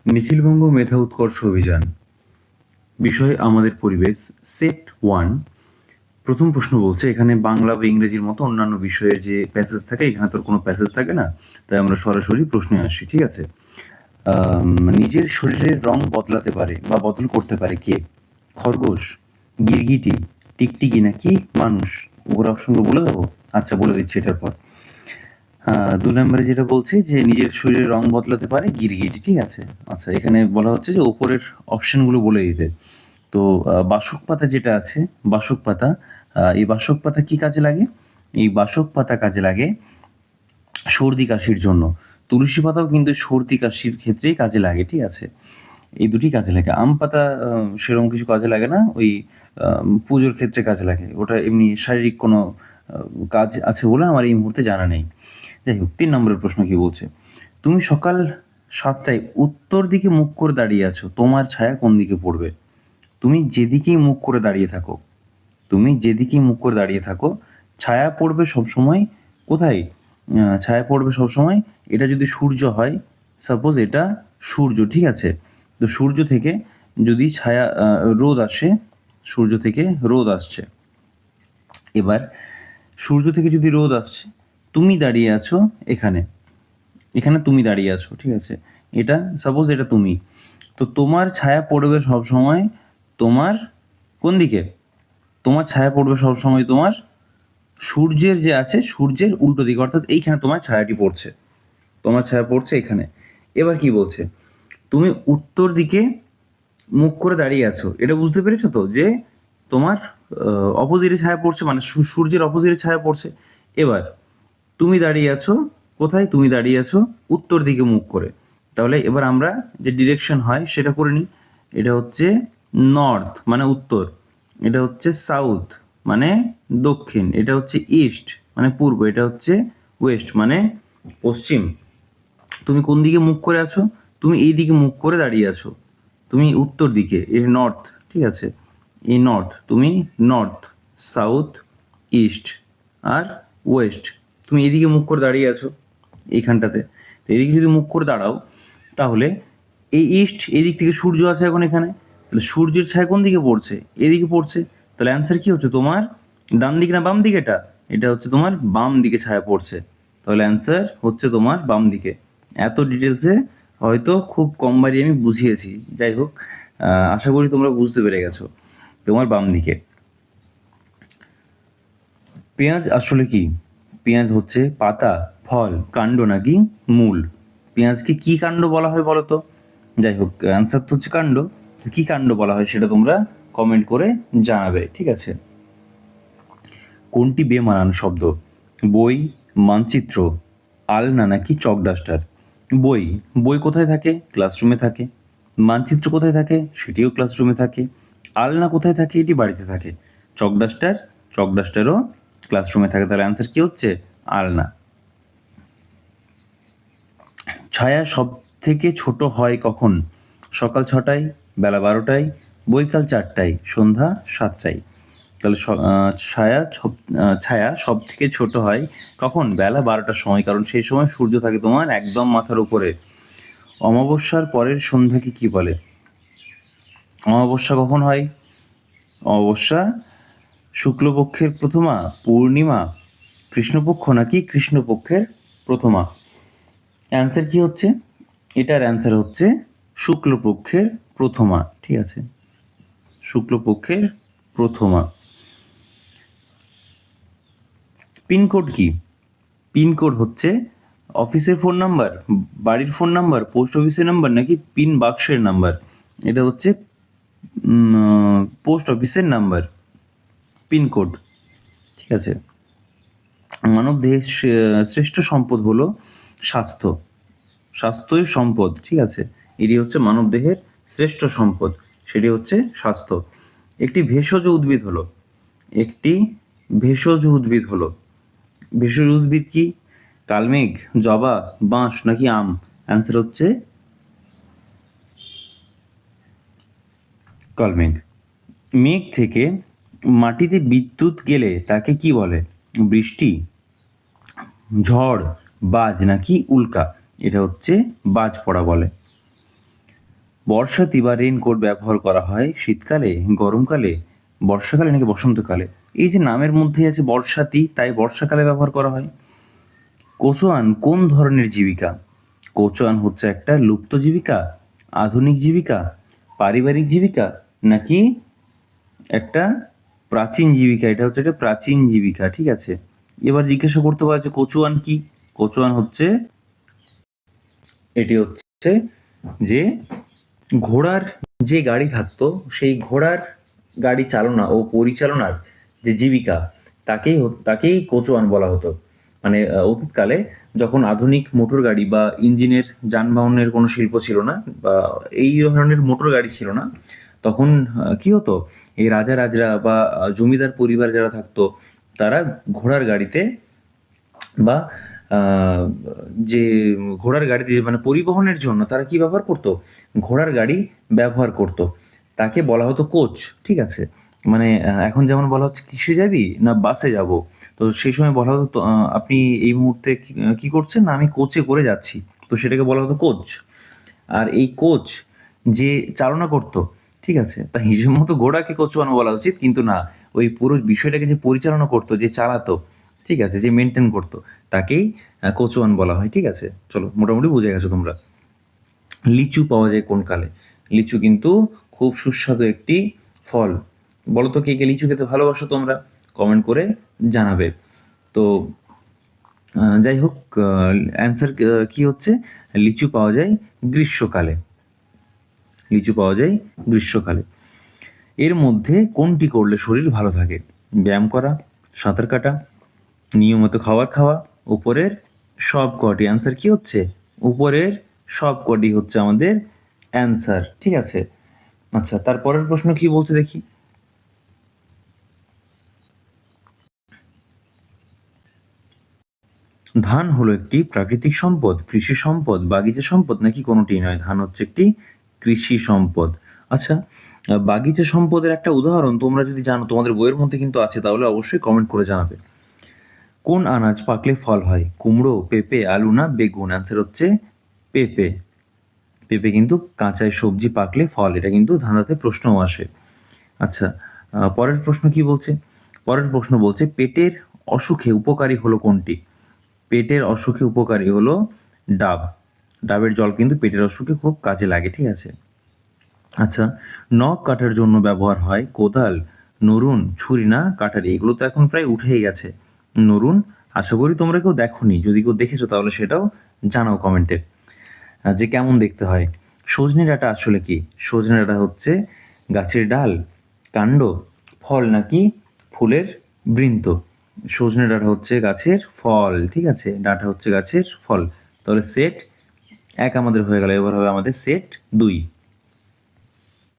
নিখিলবঙ্গ মেধা উৎকর্ষ অভিযান, বিষয় আমাদের পরিবেশ, সেট 1। প্রথম প্রশ্ন বলছে এখানে বাংলা বা ইংরেজির মতো অন্যান্য বিষয়ের যে প্যাসেজ থাকে, এখানে তোর কোনো প্যাসেজ থাকে না, তাই আমরা সরাসরি প্রশ্নে আসি। ঠিক আছে। নিজের শরীরের রং বদলাতে পারে বা বদল করতে পারে কে? খরগোশ, গিরগিটি, টিকটিকি নাকি মানুষ? ওর অপশনগুলো বলে দেবো? আচ্ছা, বলে দিচ্ছি এটার পর। 2 নম্বরে যেটা বলছে যে নিজের শরীরের রং বদলাতে পারে গিরগিটি। ঠিক আছে। আচ্ছা, এখানে বলা হচ্ছে যে ওপরের অপশনগুলো বলে দিতে। তো বাসক পাতা যেটা আছে, বাসক পাতা, এই বাসক পাতা কি কাজে লাগে? এই বাসক পাতা কাজে লাগে সর্দি কাশির জন্য। তুলসী পাতাও কিন্তু সর্দি কাশির ক্ষেত্রেই কাজে লাগে। ঠিক আছে। এই দুটি কাজে লাগে। আম পাতা সেরকম কিছু কাজে লাগে না, ওই পুজোর ক্ষেত্রে কাজে লাগে। ওটা এমনি শারীরিক কোনো কাজ আছে বলে আমার এই মুহূর্তে জানা নেই। যাই হোক, 3 নম্বরের প্রশ্ন কি বলছে? তুমি সকাল 7টায় উত্তর দিকে মুখ করে দাঁড়িয়ে আছো, তোমার ছায়া কোন দিকে পড়বে? তুমি যেদিকেই মুখ করে দাঁড়িয়ে থাকো, তুমি যেদিকেই মুখ করে দাঁড়িয়ে থাকো, ছায়া পড়বে সবসময় কোথায়? ছায়া পড়বে সবসময়, এটা যদি সূর্য হয়, সাপোজ এটা সূর্য, ঠিক আছে? তো সূর্য থেকে যদি ছায়া, রোদ আসে, সূর্য থেকে রোদ আসছে, এবার সূর্য থেকে যদি রোদ আসছে, তুমি দাঁড়িয়ে আছো এখানে, এখানে তুমি দাঁড়িয়ে আছো, ঠিক আছে? এটা সাপোজ এটা তুমি, তো তোমার ছায়া পড়বে সব সময় তোমার কোন দিকে? তোমার ছায়া পড়বে সব সময় তোমার সূর্যের যে আছে, সূর্যের উল্টো দিকে, অর্থাৎ এইখানে তোমার ছায়াটি পড়ছে, তোমার ছায়া পড়ছে এখানে। এবার কি বলছে? তুমি উত্তর দিকে মুখ করে দাঁড়িয়ে আছো, এটা বুঝতে পেরেছো তো যে তোমার অপোজিটে ছায়া পড়ছে, মানে সূর্যের অপোজিটে ছায়া পড়ছে। এবার তুমি দাঁড়িয়ে আছো কোথায়? তুমি দাঁড়িয়ে আছো উত্তর দিকে মুখ করে। তাহলে এবার আমরা যে ডিরেকশন হয় সেটা করে নিই। এটা হচ্ছে নর্থ মানে উত্তর, এটা হচ্ছে সাউথ মানে দক্ষিণ, এটা হচ্ছে ইস্ট মানে পূর্ব, এটা হচ্ছে ওয়েস্ট মানে পশ্চিম। তুমি কোন দিকে মুখ করে আছো? তুমি এই দিকে মুখ করে দাঁড়িয়ে আছো, তুমি উত্তর দিকে, এর নর্থ, ঠিক আছে? এই নর্থ, তুমি নর্থ, সাউথ, ইস্ট আর ওয়েস্ট, তুমি এদিকে মুখ করে দাঁড়িয়ে আছো এইখানটাতে। তো এদিকে যদি মুখ করে দাঁড়াও, তাহলে এই ইস্ট, এদিক থেকে সূর্য আছে এখন এখানে, তাহলে সূর্যের ছায়া কোন দিকে পড়ছে? এদিকে পড়ছে। তাহলে অ্যান্সার কি হচ্ছে তোমার? ডান দিকে না বাম দিকে? এটা হচ্ছে তোমার বাম দিকে ছায়া পড়ছে। তাহলে অ্যান্সার হচ্ছে তোমার বাম দিকে। এত ডিটেলসে হয়তো খুব কমবারই আমি বুঝিয়েছি। যাই হোক, আশা করি তোমরা বুঝতে পেরে গেছো, তোমার বাম দিকে। পেঁয়াজ আসলে কি? পেঁয়াজ হচ্ছে পাতা, ফল, কাণ্ড নাকি মূল? পেঁয়াজকে কি কাণ্ড বলা হয় বলো তো? যাই হোক, অ্যান্সার তো হচ্ছে কাণ্ড। কি কাণ্ড বলা হয় সেটা তোমরা কমেন্ট করে জানাবে, ঠিক আছে? কোনটি বেমানান শব্দ? বই, মানচিত্র, আলনা নাকি চক ডাস্টার? বই, বই কোথায় থাকে? ক্লাসরুমে থাকে। মানচিত্র কোথায় থাকে? সেটিও ক্লাসরুমে থাকে। আলনা কোথায় থাকে? এটি বাড়িতে থাকে। চক ডাস্টার, চক ডাস্টারও ক্লাসরুমে থাকে। তাহলে অ্যান্সার কি হচ্ছে? আলনা। ছায়া সব থেকে ছোট হয় কখন? সকাল 6টায়, বেলা 12টায়, বৈকাল 4টায়, সন্ধ্যা 7টায়। তাহলে ছায়া সব থেকে ছোট হয় কখন? বেলা 12টার সময়, কারণ সেই সময় সূর্য থাকে তোমার একদম মাথার উপরে। অমাবস্যার পরের সন্ধ্যাকে কি বলে? অমাবস্যা কখন হয়? অমাবস্যা শুক্লপক্ষের প্রথমা, পূর্ণিমা, কৃষ্ণপক্ষ নাকি কৃষ্ণপক্ষের প্রথমা? অ্যান্সার কি হচ্ছে? এটার অ্যান্সার হচ্ছে শুক্লপক্ষের প্রথমা, ঠিক আছে? শুক্লপক্ষের প্রথমা। পিনকোড কি? পিনকোড হচ্ছে অফিসের ফোন নাম্বার, বাড়ির ফোন নাম্বার, পোস্ট অফিসের নাম্বার নাকি পিন বাক্সের নাম্বার? এটা হচ্ছে পোস্ট অফিসের নাম্বার, পিনকোড, ঠিক আছে? মানব দেহের শ্রেষ্ঠ সম্পদ হলো স্বাস্থ্য। স্বাস্থ্যই সম্পদ, ঠিক আছে? এটি হচ্ছে মানব দেহের শ্রেষ্ঠ সম্পদ, সেটি হচ্ছে স্বাস্থ্য। একটি ভেষজ উদ্ভিদ হলো, একটি ভেষজ উদ্ভিদ হলো, ভেষজ উদ্ভিদ কি? কালমেঘ, জবা, বাঁশ নাকি আম? অ্যান্সার হচ্ছে কালমেঘ। মেঘ থেকে মাটিতে বিদ্যুৎ গেলে তাকে কি বলে? বৃষ্টি, ঝড়, বাজ নাকি উল্কা? এটা হচ্ছে বাজ পড়া বলে। বর্ষাতি বা রেইনকোট ব্যবহার করা হয় শীতকালে, গরমকালে, বর্ষাকালে নাকি বসন্তকালে? এই যে নামের মধ্যে আছে বর্ষাতি, তাই বর্ষাকালে ব্যবহার করা হয়। কোচোয়ান কোন ধরনের জীবিকা? কোচোয়ান হচ্ছে একটা লুপ্ত জীবিকা, আধুনিক জীবিকা, পারিবারিক জীবিকা, নাকি একটা প্রাচীন জীবিকা? এটা হচ্ছে একটা প্রাচীন জীবিকা, ঠিক আছে। এবার জিজ্ঞাসা করতে পারো যে কোচোয়ান কি? কোচোয়ান হচ্ছে, এটি হচ্ছে যে ঘোড়ার যে গাড়ি থাকতো, সেই ঘোড়ার গাড়ি চালনা ও পরিচালনার যে জীবিকা, তাকেই কোচোয়ান বলা হতো। মানে অতীতকালে যখন আধুনিক মোটর গাড়ি বা ইঞ্জিনের যানবাহনের কোনো শিল্প ছিল না, বা এই ধরনের মোটর গাড়ি ছিল না, তখন কি হতো, এই রাজা রাজরা বা জমিদার পরিবার যারা থাকতো, তারা ঘোড়ার গাড়িতে বা যে ঘোড়ার গাড়িতে মানে পরিবহনের জন্য তারা কি ব্যবহার করতো? ঘোড়ার গাড়ি ব্যবহার করতো। তাকে বলা হতো কোচ, ঠিক আছে। মানে এখন যেমন বলা হচ্ছে কিসে যাবি না বাসে যাব, তো সেই সময় বলা হতো আপনি এই মুহূর্তে কি করছেন? না আমি কোচে করে যাচ্ছি, তো সেটাকে বলা হতো কোচ। আর এই কোচ যে চালনা করতো, ঠিক আছে, তা হিসেব মতো ঘোড়াকে কোচওয়ান বলা উচিত, কিন্তু না, ওই পুরো বিষয়টাকে যে পরিচালনা করতো, যে চালাতো, ঠিক আছে, যে মেনটেন করতো, তাকেই কোচওয়ান বলা হয়, ঠিক আছে। চলো, মোটামুটি বুঝে গেছো তোমরা। লিচু পাওয়া যায় কোন কালে? লিচু কিন্তু খুব সুস্বাদু একটি ফল। বলো তো কে কে লিচু খেতে ভালোবাসো তোমরা? কমেন্ট করে জানাবে। তো যাই হোক, অ্যান্সার কি হচ্ছে? লিচু পাওয়া যায় গ্রীষ্মকালে। লিচু পাওয়া যায় গ্রীষ্মকালে। এর মধ্যে কোনটি করলে শরীর ভালো থাকে? ব্যায়াম করা, সাঁতার কাটা, নিয়মিত খাবার খাওয়া, উপরের সব কটি? অ্যান্সার কি হচ্ছে? উপরের সব কটি হচ্ছে আমাদের অ্যান্সার, ঠিক আছে। আচ্ছা, তারপরের প্রশ্ন কি বলছে দেখি। ধান হলো একটি প্রাকৃতিক সম্পদ, কৃষি সম্পদ, বাগিচা সম্পদ, নাকি কোনোটি নয়? ধান হচ্ছে একটি কৃষি সম্পদ। আচ্ছা, বাগিচা সম্পদের একটা উদাহরণ তোমরা যদি জানো, তোমাদের বইয়ের মধ্যে কিন্তু আছে, তাহলে অবশ্যই কমেন্ট করে জানাবে। কোন আনাজ পাকলে ফল হয়? কুমড়ো, পেঁপে, আলু না বেগুন? অ্যান্সার হচ্ছে পেঁপে। পেঁপে কিন্তু কাঁচায় সবজি, পাকলে ফল, এটা কিন্তু ধাঁধাতে প্রশ্নও আসে। আচ্ছা, পরের প্রশ্ন কি বলছে? পরের প্রশ্ন বলছে পেটের অসুখে উপকারী হলো কোনটি? পেটের অসুখে উপকারী হলো ডাব। ডাবের জল কিন্তু পেটের অসুখে খুব কাজে লাগে, ঠিক আছে। আচ্ছা, নখ কাটার জন্য ব্যবহার হয় কোদাল, নরুন, ছুরি না কাটারি? এগুলো তো এখন প্রায় উঠেই গেছে। নরুন, আশা করি তোমরা কেউ দেখোনি, যদি কেউ দেখেছো তাহলে সেটাও জানাও কমেন্টে যে কেমন দেখতে হয়। সজনে ডাঁটা আসলে কি? সজনে ডাঁটা হচ্ছে গাছের ডাল, কাণ্ড, ফল, নাকি ফুলের বৃন্ত? সজনে ডাঁটা হচ্ছে গাছের ফল, ঠিক আছে, ডাঁটা হচ্ছে গাছের ফল। তাহলে সেট 1 আমাদের হয়ে গেল, এবার হবে আমাদের সেট 2।